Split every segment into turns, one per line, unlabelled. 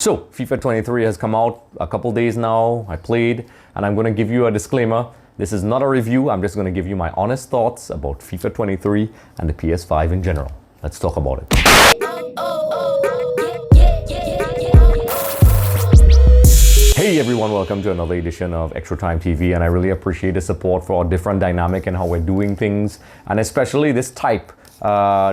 So, FIFA 23 has come out a couple days now. I played, and I'm going to give you a disclaimer. This is not a review. I'm just going to give you my honest thoughts about FIFA 23 and the PS5 in general. Let's talk about it. Hey everyone, welcome to another edition of Extra Time TV, and I really appreciate the support for our different dynamic and how we're doing things, and especially this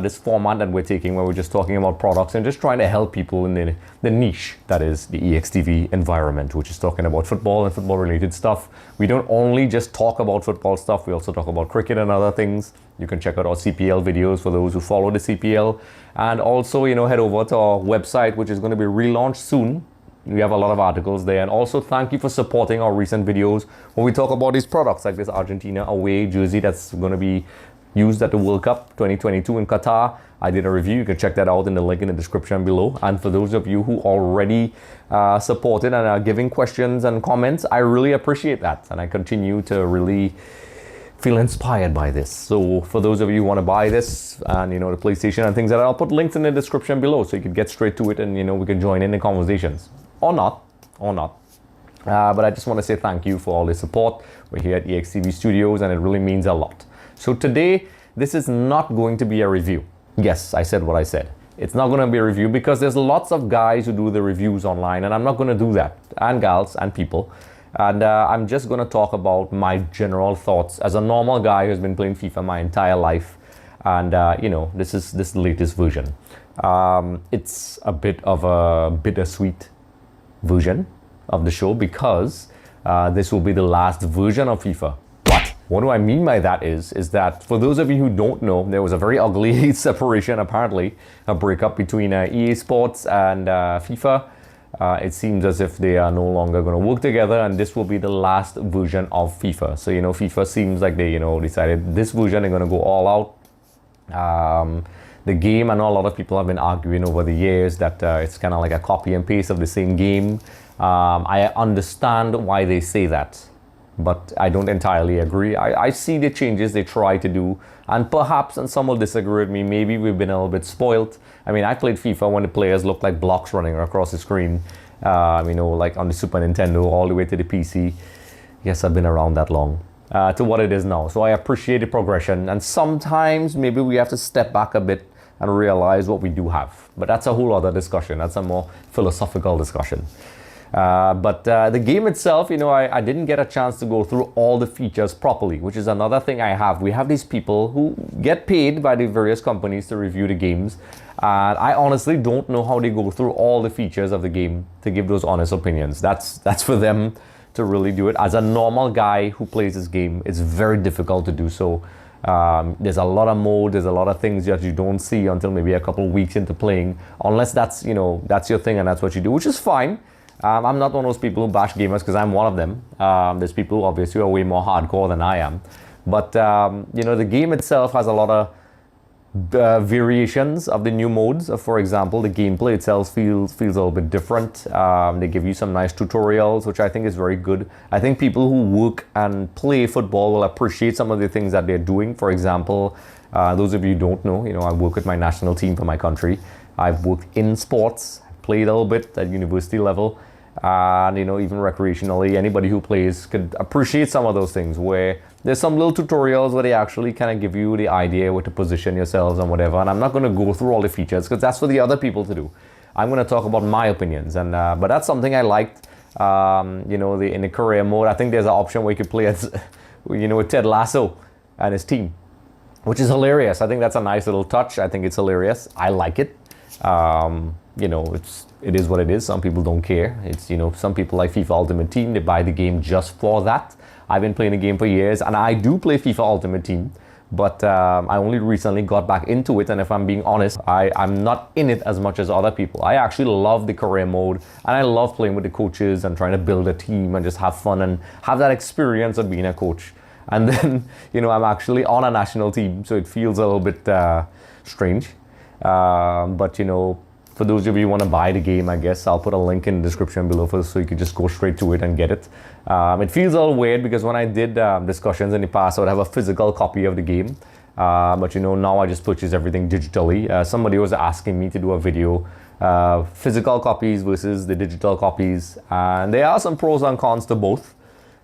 this format that we're taking where we're just talking about products and just trying to help people in the niche that is the EXTV environment, which is talking about football and football related stuff. We don't only just talk about football stuff, we also talk about cricket and other things. You can check out our CPL videos for those who follow the CPL, and also head over to our website, which is going to be relaunched soon. We have a lot of articles there, and also thank you for supporting our recent videos when we talk about these products like this Argentina away jersey that's going to be used at the World Cup 2022 in Qatar. I did a review. You can check that out in the link in the description below. And for those of you who already supported and are giving questions and comments, I really appreciate that, and I continue to really feel inspired by this. So for those of you who want to buy this and the PlayStation and things like that, I'll put links in the description below so you can get straight to it, and we can join in the conversations or not. But I just want to say thank you for all the support. We're here at EXTV Studios, and it really means a lot. So today, this is not going to be a review. Yes, I said what I said. It's not going to be a review because there's lots of guys who do the reviews online, and I'm not going to do that, and gals and people. And I'm just going to talk about my general thoughts as a normal guy who's been playing FIFA my entire life. And this is this latest version. It's a bit of a bittersweet version of the show because this will be the last version of FIFA. What do I mean by that is that for those of you who don't know, there was a very ugly separation, apparently, a breakup between EA Sports and FIFA. It seems as if they are no longer going to work together, and this will be the last version of FIFA. So, FIFA seems like they, decided this version they're going to go all out. The game, I know a lot of people have been arguing over the years that it's kind of like a copy and paste of the same game. I understand why they say that, but I don't entirely agree. I see the changes they try to do, and perhaps, and some will disagree with me, maybe we've been a little bit spoiled. I mean, I played FIFA when the players looked like blocks running across the screen, like on the Super Nintendo all the way to the PC. Yes, I've been around that long to what it is now. So I appreciate the progression, and sometimes maybe we have to step back a bit and realize what we do have. But that's a whole other discussion. That's a more philosophical discussion. But the game itself, I didn't get a chance to go through all the features properly, which is another thing I have. We have these people who get paid by the various companies to review the games. And I honestly don't know how they go through all the features of the game to give those honest opinions. That's for them to really do it. As a normal guy who plays this game, it's very difficult to do so. There's a lot of mode, there's a lot of things that you don't see until maybe a couple weeks into playing, unless that's your thing and that's what you do, which is fine. I'm not one of those people who bash gamers because I'm one of them. There's people who obviously are way more hardcore than I am. But, the game itself has a lot of variations of the new modes. For example, the gameplay itself feels a little bit different. They give you some nice tutorials, which I think is very good. I think people who work and play football will appreciate some of the things that they're doing. For example, those of you who don't know, I work with my national team for my country. I've worked in sports, played a little bit at university level, and even recreationally. Anybody who plays could appreciate some of those things where there's some little tutorials where they actually kind of give you the idea where to position yourselves and whatever. And I'm not going to go through all the features because that's for the other people to do. I'm going to talk about my opinions, and but that's something I liked. In the career mode, I think there's an option where you could play as with Ted Lasso and his team, which is hilarious. I think that's a nice little touch. I think it's hilarious. I like it. It is what it is. Some people don't care. It's, some people like FIFA Ultimate Team. They buy the game just for that. I've been playing the game for years, and I do play FIFA Ultimate Team, but I only recently got back into it, and if I'm being honest, I'm not in it as much as other people. I actually love the career mode, and I love playing with the coaches and trying to build a team and just have fun and have that experience of being a coach. And then, I'm actually on a national team, so it feels a little bit strange. But for those of you who want to buy the game, I guess I'll put a link in the description below so you can just go straight to it and get it. It feels a little weird because when I did discussions in the past, I would have a physical copy of the game. But now I just purchase everything digitally. Somebody was asking me to do a video, physical copies versus the digital copies, and there are some pros and cons to both,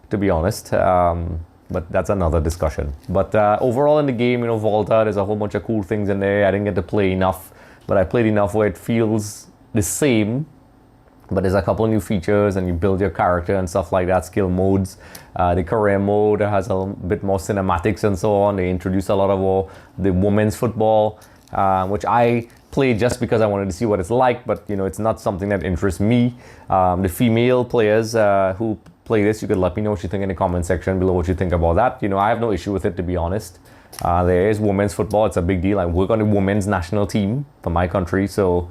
to be honest. But that's another discussion. But overall in the game, Volta, there's a whole bunch of cool things in there. I didn't get to play enough, but I played enough where it feels the same, but there's a couple of new features and you build your character and stuff like that, skill modes. The career mode has a bit more cinematics and so on. They introduce a lot of the women's football, which I played just because I wanted to see what it's like, but it's not something that interests me. The female players who play this, you could let me know what you think in the comment section below, what you think about that. I have no issue with it, to be honest. There is women's football. It's a big deal. I work on the women's national team for my country, so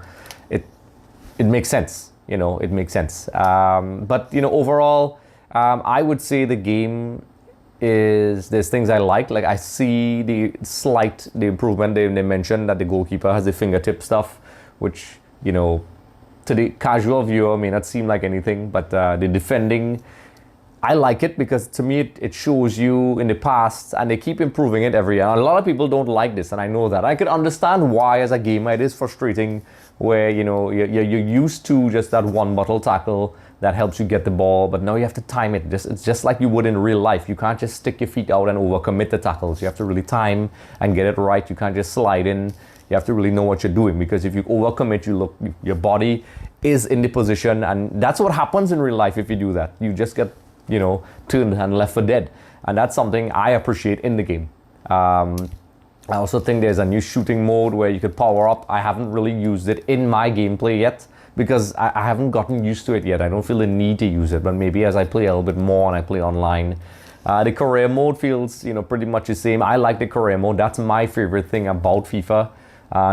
it makes sense. It makes sense. But overall, I would say the game there's things I like. Like I see the improvement. They mentioned that the goalkeeper has the fingertip stuff, which to the casual viewer may not seem like anything, but the defending, I like it because to me it shows you in the past, and they keep improving it every year. And a lot of people don't like this, and I know that. I could understand why as a gamer it is frustrating, where you're used to just that one bottle tackle that helps you get the ball, but now you have to time it. It's just like you would in real life. You can't just stick your feet out and overcommit the tackles. You have to really time and get it right. You can't just slide in. You have to really know what you're doing, because if you overcommit, your body is in the position, and that's what happens in real life if you do that. You just get turned and left for dead, and that's something I appreciate in the game. I also think there's a new shooting mode where you could power up. I haven't really used it in my gameplay yet because I haven't gotten used to it yet. I don't feel the need to use it, but maybe as I play a little bit more and I play online. The career mode feels pretty much the same. I like the career mode. That's my favorite thing about FIFA.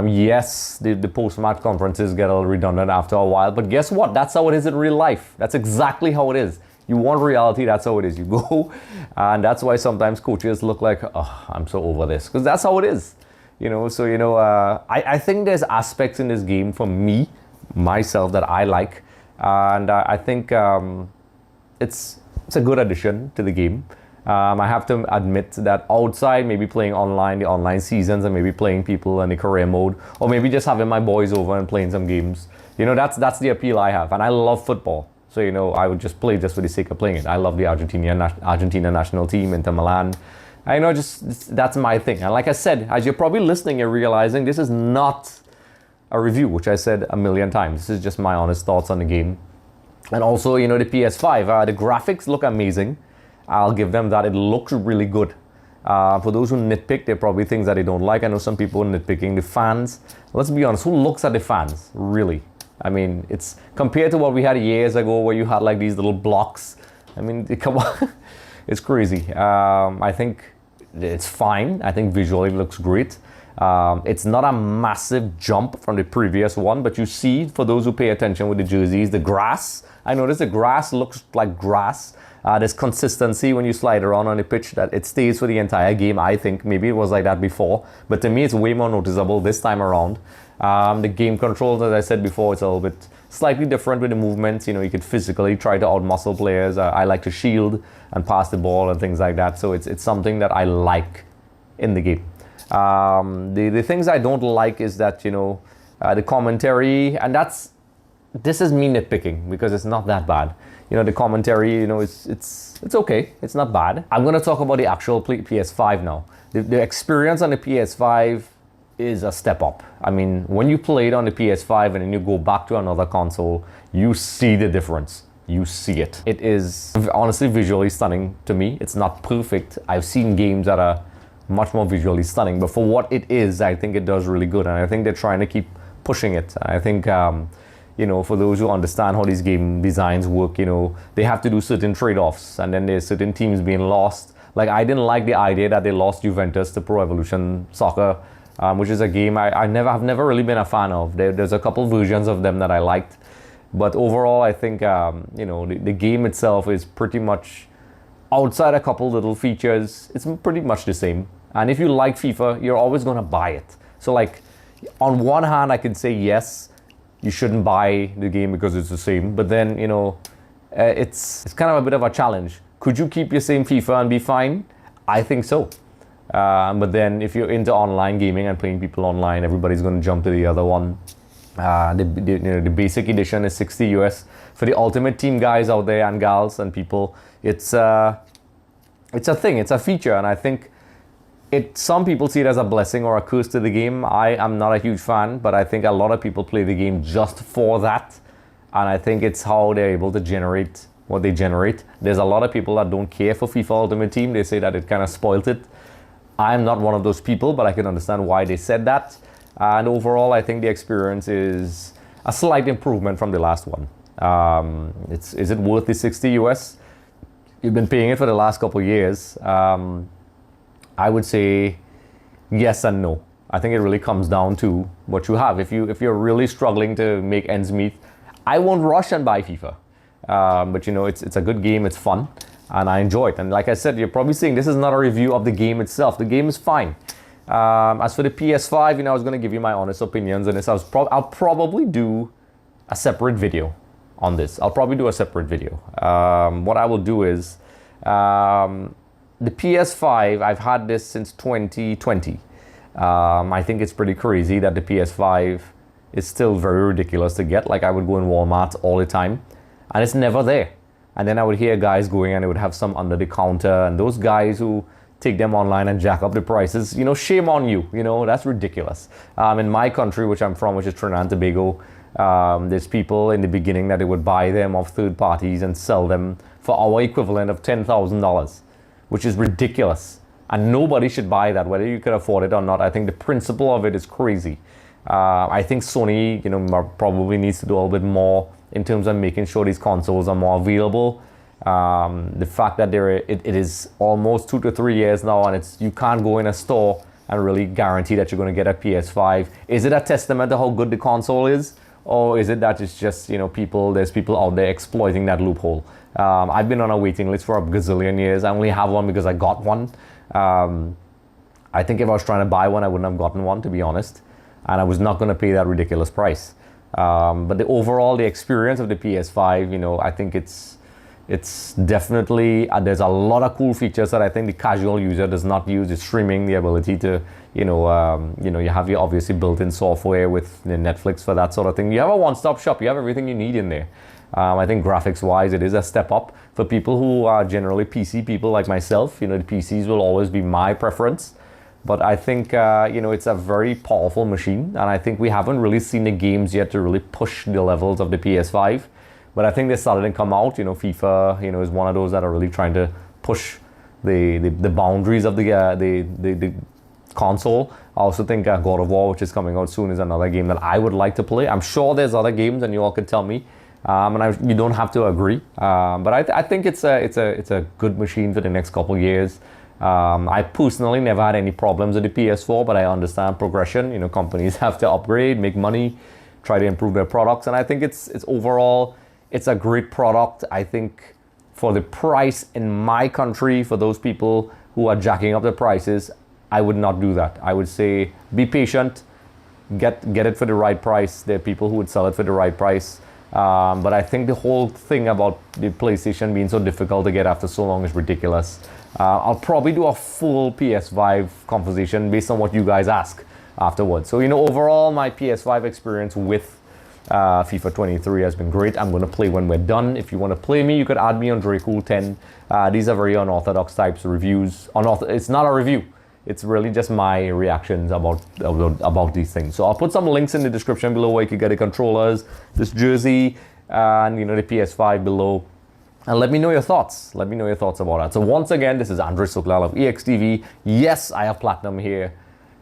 Yes, the post-match conferences get a little redundant after a while, but guess what? That's how it is in real life. That's exactly how it is. You want reality, that's how it is. You go, and that's why sometimes coaches look like, oh, I'm so over this, because that's how it is. So I think there's aspects in this game for myself that I like, and I think it's a good addition to the game. I have to admit that outside, maybe playing online, the online seasons, and maybe playing people in the career mode, or maybe just having my boys over and playing some games, that's the appeal I have. And I love football. So, I would just play just for the sake of playing it. I love the Argentina national team, Inter Milan. That's my thing. And like I said, as you're probably listening, you're realizing this is not a review, which I said a million times. This is just my honest thoughts on the game. And also, the PS5, the graphics look amazing. I'll give them that. It looks really good. For those who nitpick, there are probably things that they don't like. I know some people nitpicking the fans. Let's be honest, who looks at the fans, really? I mean, it's compared to what we had years ago where you had like these little blocks. I mean, come on, it's crazy. I think it's fine. I think visually it looks great. It's not a massive jump from the previous one, but you see, for those who pay attention with the jerseys, the grass. I noticed the grass looks like grass. There's consistency when you slide around on the pitch that it stays for the entire game. I think maybe it was like that before, but to me it's way more noticeable this time around. The game controls, as I said before, it's a little bit slightly different with the movements. You could physically try to outmuscle players. I like to shield and pass the ball and things like that. So it's something that I like in the game. The things I don't like is that the commentary, and this is me nitpicking because it's not that bad. The commentary, it's okay. It's not bad. I'm going to talk about the actual PS5 now. The experience on the PS5 is a step up. I mean, when you play it on the PS5 and then you go back to another console, you see the difference. You see it. It is honestly visually stunning to me. It's not perfect. I've seen games that are much more visually stunning, but for what it is, I think it does really good, and I think they're trying to keep pushing it. I think for those who understand how these game designs work, they have to do certain trade-offs, and then there's certain teams being lost. Like, I didn't like the idea that they lost Juventus to Pro Evolution Soccer, which is a game I've never really been a fan of. There's a couple versions of them that I liked, but overall I think the game itself is pretty much, outside a couple little features, it's pretty much the same. And if you like FIFA, you're always going to buy it. So like, on one hand I can say yes, you shouldn't buy the game because it's the same, but then it's kind of a bit of a challenge. Could you keep your same FIFA and be fine? I think so. But then if you're into online gaming and playing people online, everybody's going to jump to the other one. The basic edition is 60 US. For the ultimate team guys out there and gals and people, it's a thing, it's a feature, and I think some people see it as a blessing or a curse to the game. I am not a huge fan, but I think a lot of people play the game just for that, and I think it's how they're able to generate what they generate. There's a lot of people that don't care for FIFA Ultimate Team. They say that it kind of spoiled it. I'm not one of those people, but I can understand why they said that. And overall, I think the experience is a slight improvement from the last one. Is it worth the 60 US? You've been paying it for the last couple of years. I would say yes and no. I think it really comes down to what you have. If you're really struggling to make ends meet, I won't rush and buy FIFA. But you know, it's a good game, it's fun, and I enjoy it. And like I said, you're probably seeing this is not a review of the game itself. The game is fine. As for the PS5, you know, I was going to give you my honest opinions on this. I'll probably do a separate video on this. I'll probably do a separate video. What I will do is, the PS5, I've had this since 2020. I think it's pretty crazy that the PS5 is still very ridiculous to get. Like, I would go in Walmart all the time, and it's never there. And then I would hear guys going and they would have some under the counter, and those guys who take them online and jack up the prices, you know, shame on you. You know, that's ridiculous. In my country, which I'm from, which is Trinidad and Tobago, there's people in the beginning that they would buy them off third parties and sell them for our equivalent of $10,000, which is ridiculous. And nobody should buy that, whether you could afford it or not. I think the principle of it is crazy. I think Sony, you know, probably needs to do a little bit more in terms of making sure these consoles are more available. The fact that it is almost 2 to 3 years now, and you can't go in a store and really guarantee that you're going to get a PS5. Is it a testament to how good the console is, or is it that it's just, you know, there's people out there exploiting that loophole? I've been on a waiting list for a gazillion years. I only have one because I got one. I think if I was trying to buy one, I wouldn't have gotten one, to be honest, and I was not going to pay that ridiculous price. But the experience of the PS5, you know, I think it's definitely, there's a lot of cool features that I think the casual user does not use. The streaming, the ability to, you have your obviously built-in software with Netflix for that sort of thing. You have a one-stop shop. You have everything you need in there. I think graphics-wise, it is a step up. For people who are generally PC people like myself, you know, the PCs will always be my preference. But I think, it's a very powerful machine. And I think we haven't really seen the games yet to really push the levels of the PS5. But I think they're starting to come out. You know, FIFA, you know, is one of those that are really trying to push the boundaries of the console. I also think God of War, which is coming out soon, is another game that I would like to play. I'm sure there's other games, and you all could tell me. You don't have to agree. But I think it's a good machine for the next couple years. I personally never had any problems with the PS4, but I understand progression. You know, companies have to upgrade, make money, try to improve their products, and I think it's overall, it's a great product. I think for the price in my country, for those people who are jacking up the prices, I would not do that. I would say be patient, get it for the right price. There are people who would sell it for the right price. But I think the whole thing about the PlayStation being so difficult to get after so long is ridiculous. I'll probably do a full PS5 conversation based on what you guys ask afterwards. So, you know, overall, my PS5 experience with FIFA 23 has been great. I'm going to play when we're done. If you want to play me, you could add me on Dracool10. These are very unorthodox types of reviews. It's not a review. It's really just my reactions about these things. So I'll put some links in the description below where you can get the controllers, this jersey, and, you know, the PS5 below. And let me know your thoughts. Let me know your thoughts about that. So once again, this is Andre Soklal of EXTV. Yes, I have platinum here.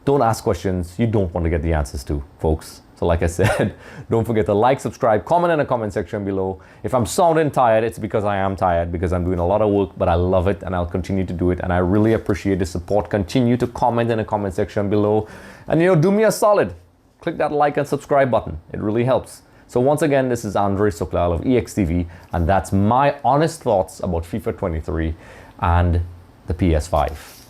Don't ask questions you don't want to get the answers to, folks. So like I said, don't forget to like, subscribe, comment in the comment section below. If I'm sounding tired, it's because I am tired, because I'm doing a lot of work, but I love it and I'll continue to do it. And I really appreciate the support. Continue to comment in the comment section below. And, you know, do me a solid. Click that like and subscribe button. It really helps. So once again, this is Andre Soklal of EXTV, and that's my honest thoughts about FIFA 23 and the PS5.